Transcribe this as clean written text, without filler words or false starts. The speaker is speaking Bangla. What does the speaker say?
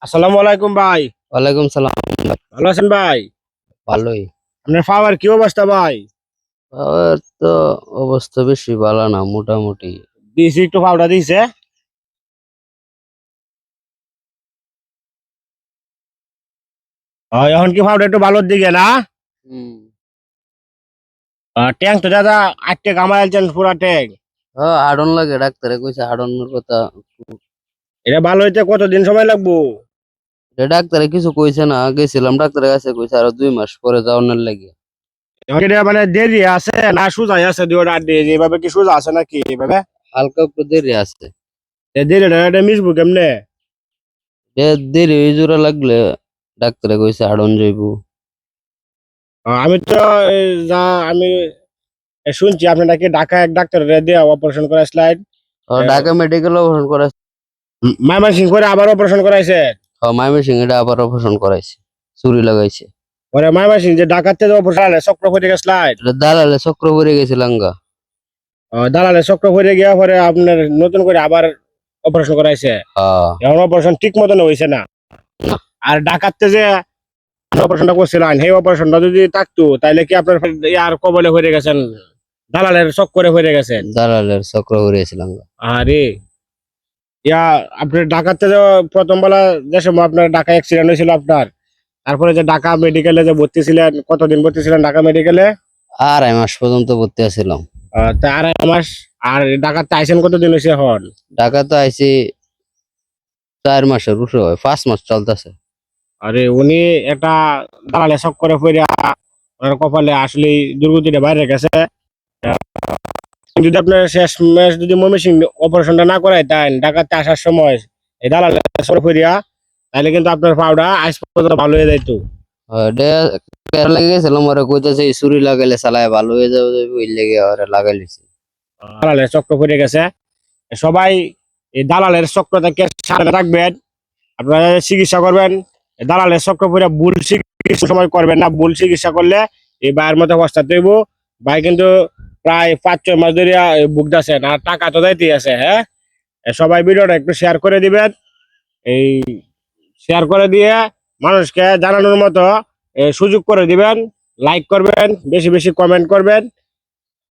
আসসালামু আলাইকুম ভাই। ওয়ালাইকুম সালাম। ভালো আছেন ভাই? ভালোই। আপনার ফাওয়ার কি অবস্থা ভাই? আর তো অবস্থা বেশি ভালো না, মোটামুটি। দিয়েছি একটু পাউডার দিয়েছে। এখন কি পাউডার একটু ভালোর দিকে না? হুম। ট্যাঙ্ক তো দাদা 8 টাকা আমাইলছেন পুরা ট্যাঙ্ক। আড়ন লাগে, ডাক্তারে কইছে আড়নের কথা। এটা ভালো হইতে কতদিন সময় লাগবো? ডাক্তারে কিছু কইছে না, গেছিলাম ডাক্তারের কাছে, কইছে আরো 2 মাস পরে যাওয়ার লাগে। এখন এটা মানে দেরি আছে না সোজাই আছে দুইটা দিয়ে এইভাবে কি সোজা আছে নাকি এইভাবে? হালকা একটু দেরি আছে। দেরিটা এটা মিশবো কেমনে? দেরি হয়ে জোড়া লাগলে ডাক্তারে কইছে আড়ন যাইবো। আমি তো যা আমি শুনছি আপনি নাকি ঢাকা এক ডাক্তার দিয়ে অপারেশন করা স্লাইড ঢাকা মেডিকেল অপারেশন করাইছে। মাইমানসিং করে আবার অপারেশন করাইছে। ময়মনসিং এটা আবার অপারেশন করাইছে, চুরি লাগাইছে। পরে মাইমানসিং যে ঢাকাতে যে অপারেশন চক্র করে স্লাইড এটা দালালে চক্র পড়ে গেছে লাঙ্গা। দালালে চক্র করে গিয়া পরে আপনার নতুন করে আবার অপারেশন করাইছে। এখন অপারেশন ঠিক মতন হয়েছে না। আর ঢাকাতে যে অপারেশনটা করছিলেন সেই অপারেশনটা যদি থাকতো তাইলে কি আপনার ইয়ার কবলে হয়ে গেছেন, দালালের চক্করে হয়ে গেছেন। দালালের চক্র পড়েছে লাঙ্গা। আরে ইয়া আপনার ঢাকাতে যে প্রথম বেলা যে সময় আপনার ঢাকা অ্যাক্সিডেন্ট হয়েছিল আপনার, তারপরে যে ঢাকা মেডিকেলে যে ভর্তি ছিলেন, কতদিন ভর্তি ছিলেন ঢাকা মেডিকেলে? 2.5 মাস পর্যন্ত ভর্তি আছিলাম। তা 2.5 মাস। আর ঢাকাতে আইসেন কতদিন হয়েছে এখন? ঢাকাতে আইছি 4 মাসের উপরে হয়, 5 মাস চলতেছে। আরে উনি একটা দালালে চক্করে পড়ে ওনার কপালে আসলে দুর্গতিটা বাইরে গেছে। যদি আপনার শেষ ম্যাচ যদি ময়মনসিং অপারেশনটা না করাই তাই ঢাকাতে আসার সময় এই দালালে চক্করে পড়িয়া, তাহলে কিন্তু আপনার পাউডা আজ পর্যন্ত ভালো হয়ে যাইতো। লেগে গেছিলাম, ওরা কইতেছে ছুরি লাগাইলে চালায় ভালো হয়ে যাবে, ওই লেগে ওরা লাগাই লিছি। দালালের চক্র পড়ে গেছে। সবাই এই দালালের চক্র থেকে সাবধানে থাকবেন। আপনারা চিকিৎসা করবেন, এই দালালের চক্র পড়ে ভুল চিকিৎসা সময় করবেন না। ভুল চিকিৎসা করলে এই ভাইয়ের মতো অবস্থা তৈব। ভাই কিন্তু প্রায় 5-6 মাস ধরে ভুগতেছেন আর টাকা তো যাইতেই আছে। হ্যাঁ, সবাই ভিডিওটা একটু শেয়ার করে দিবেন। এই শেয়ার করে দিয়ে মানুষকে জানানোর মতো সুযোগ করে দিবেন। লাইক করবেন, বেশি বেশি কমেন্ট করবেন।